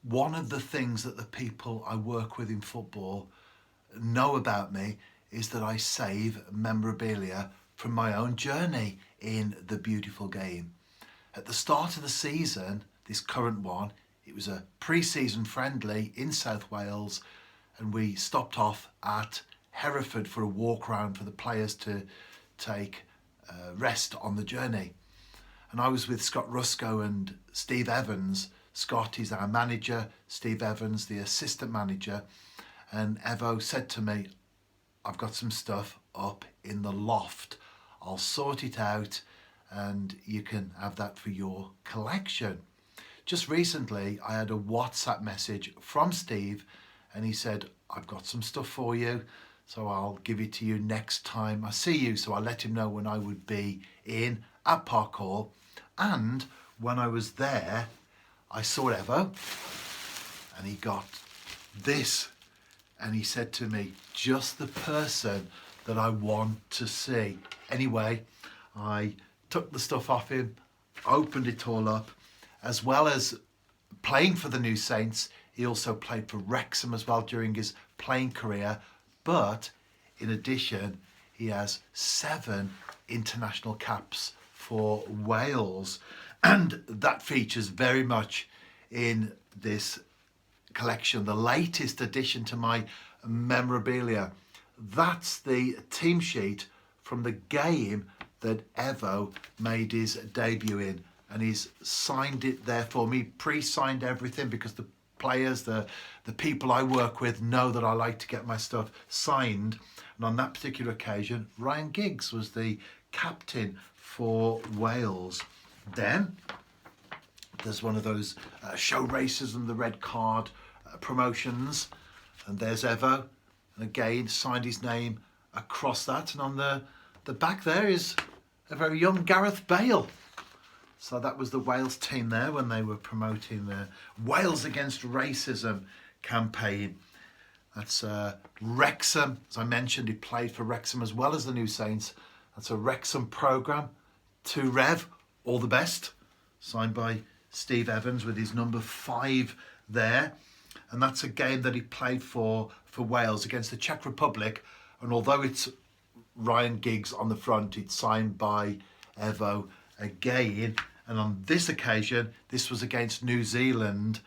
one of the things that the people I work with in football know about me is that I save memorabilia from my own journey in the beautiful game. At the start of the season, this current one, it was a pre-season friendly in South Wales, and we stopped off at Hereford for a walk around for the players to take rest on the journey. And I was with Scott Rusco and Steve Evans. Scott is our manager, Steve Evans the assistant manager, and Evo said to me, I've got some stuff up in the loft. I'll sort it out and you can have that for your collection. Just recently, I had a WhatsApp message from Steve and he said, I've got some stuff for you, so I'll give it to you next time I see you. So I let him know when I would be in at Park Hall. And when I was there, I saw Evo and he got this. And he said to me, just the person that I want to see. Anyway, I took the stuff off him, opened it all up. As well as playing for the New Saints, he also played for Wrexham as well during his playing career. But in addition, he has 7 international caps for Wales. And that features very much in this collection, the latest addition to my memorabilia. That's the team sheet from the game that Evo made his debut in, and he's signed it there for me, pre-signed everything, because the players, the people I work with know that I like to get my stuff signed. And on that particular occasion, Ryan Giggs was the captain for Wales. Then there's one of those show races and the red card promotions, and there's Evo, and again signed his name across that, and on the back there is a very young Gareth Bale. So that was the Wales team there when they were promoting the Wales Against Racism campaign. That's Wrexham. As I mentioned, he played for Wrexham as well as the New Saints. That's a Wrexham programme. To Rev, all the best. Signed by Steve Evans with his number 5 there. And that's a game that he played for Wales against the Czech Republic. And although it's Ryan Giggs on the front, it's signed by Evo again. And on this occasion, this was against New Zealand,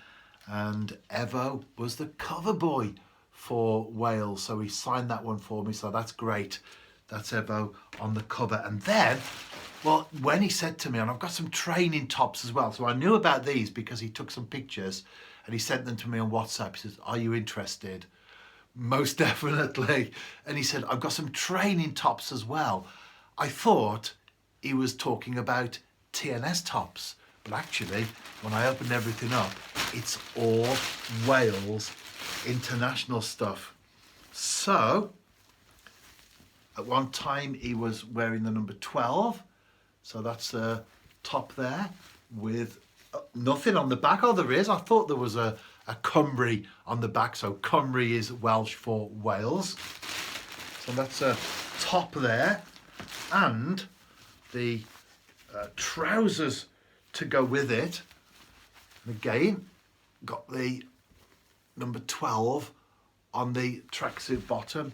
and Evo was the cover boy for Wales. So he signed that one for me, so that's great. That's Evo on the cover. And then, well, when he said to me, and I've got some training tops as well, so I knew about these because he took some pictures and he sent them to me on WhatsApp. He says, are you interested? Most definitely. And he said, I've got some training tops as well. I thought he was talking about TNS tops, but actually, when I opened everything up, it's all Wales international stuff. So, at one time he was wearing the number 12, so that's a top there with nothing on the back. Oh, there is. I thought there was a Cymru on the back, so Cymru is Welsh for Wales. So that's a top there, and the trousers to go with it. And again, got the number 12 on the tracksuit bottom,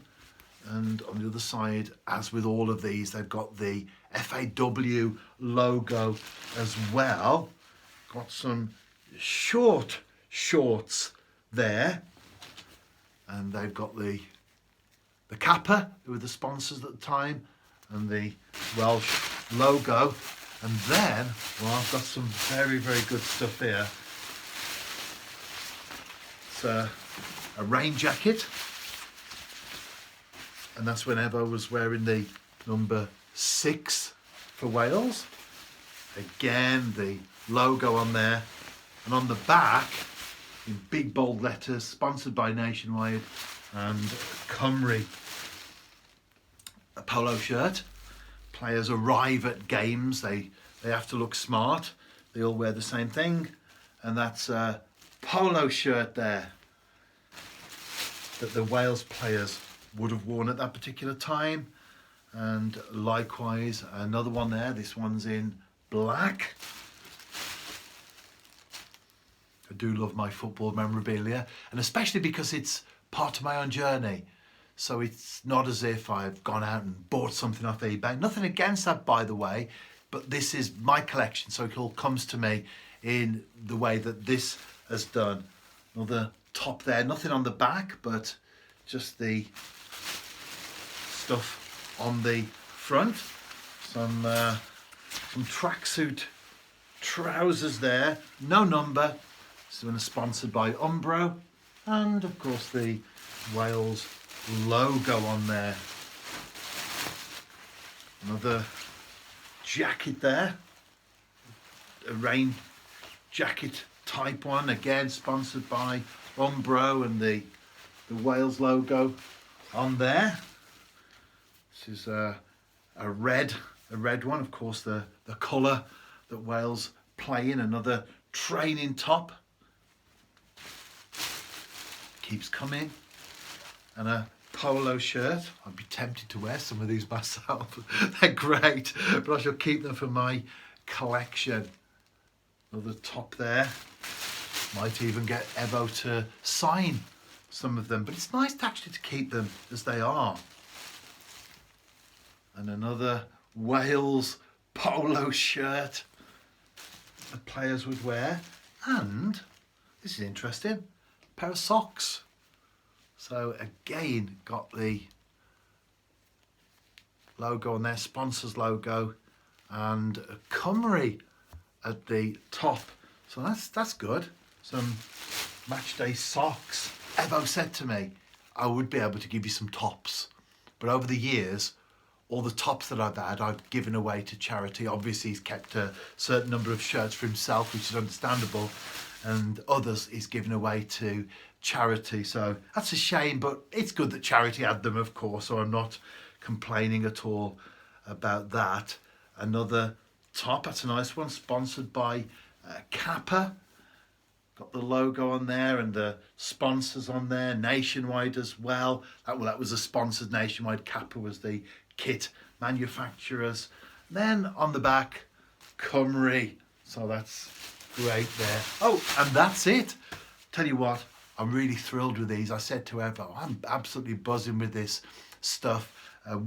and on the other side, as with all of these, they've got the FAW logo as well. Got some short shorts there, and they've got the Kappa, who were the sponsors at the time, and the Welsh logo. And then, well, I've got some very, very good stuff here. It's a rain jacket, and that's when Evo was wearing the number 6 for Wales. Again, the logo on there, and on the back, in big bold letters, sponsored by Nationwide and Cymru. A polo shirt. Players arrive at games, they have to look smart. They all wear the same thing, and that's a polo shirt there that the Wales players would have worn at that particular time. And likewise, another one there. This one's in black. I do love my football memorabilia, and especially because it's part of my own journey. So it's not as if I've gone out and bought something off eBay. Nothing against that, by the way, but this is my collection, so it all comes to me in the way that this has done. Another top there, nothing on the back, but just the stuff on the front. Some tracksuit trousers there, no number. This one is sponsored by Umbro, and of course the Wales logo on there. Another jacket there, a rain jacket type one, again sponsored by Umbro, and the Wales logo on there. This is a red one, of course the colour that Wales play in. Another training top, keeps coming, and a polo shirt. I'd be tempted to wear some of these myself. They're great, but I shall keep them for my collection. Another top there. Might even get Evo to sign some of them, but it's nice actually to keep them as they are. And another Wales polo shirt the players would wear, and this is interesting, a pair of socks. So again, got the logo on there, sponsors logo, and a Cymru at the top. So that's good. Some matchday socks. Evo said to me, I would be able to give you some tops, but over the years, all the tops that I've had, I've given away to charity. Obviously, he's kept a certain number of shirts for himself, which is understandable, and others he's given away to charity. So that's a shame, but it's good that charity had them, of course, so I'm not complaining at all about that. Another top, that's a nice one, sponsored by Kappa. Got the logo on there and the sponsors on there, Nationwide as well. That was a sponsored Nationwide. Kappa was the kit manufacturers. Then on the back, Cymru. So that's great there. Oh, and that's it. Tell you what, I'm really thrilled with these. I said to Evo, I'm absolutely buzzing with this stuff.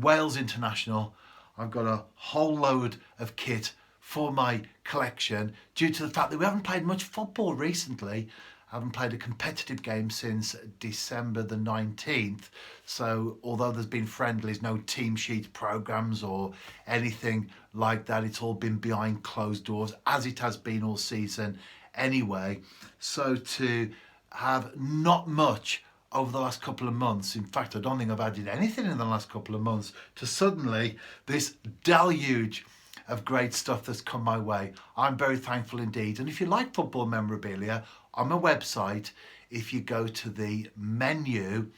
Wales International. I've got a whole load of kit for my collection due to the fact that we haven't played much football recently. I haven't played a competitive game since December the 19th. So although there's been friendlies, no team sheet programs or anything like that, it's all been behind closed doors, as it has been all season anyway. So to have not much over the last couple of months, in fact, I don't think I've added anything in the last couple of months, to suddenly this deluge of great stuff that's come my way. I'm very thankful indeed. And if you like football memorabilia, on my website, if you go to the menu,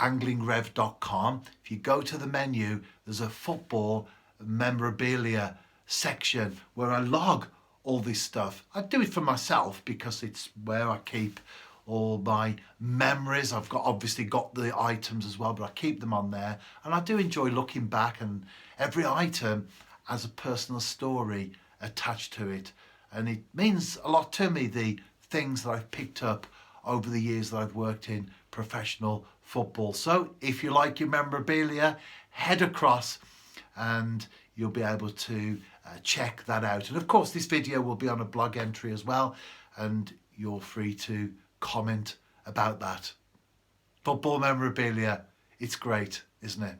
anglingrev.com, if you go to the menu, there's a football memorabilia section where I log all this stuff. I do it for myself because it's where I keep all my memories. I've obviously got the items as well, but I keep them on there. And I do enjoy looking back, and every item has a personal story attached to it. And it means a lot to me, the things that I've picked up over the years that I've worked in professional football. So if you like your memorabilia, head across and you'll be able to check that out. And of course, this video will be on a blog entry as well, and you're free to comment about that. Football memorabilia, it's great, isn't it?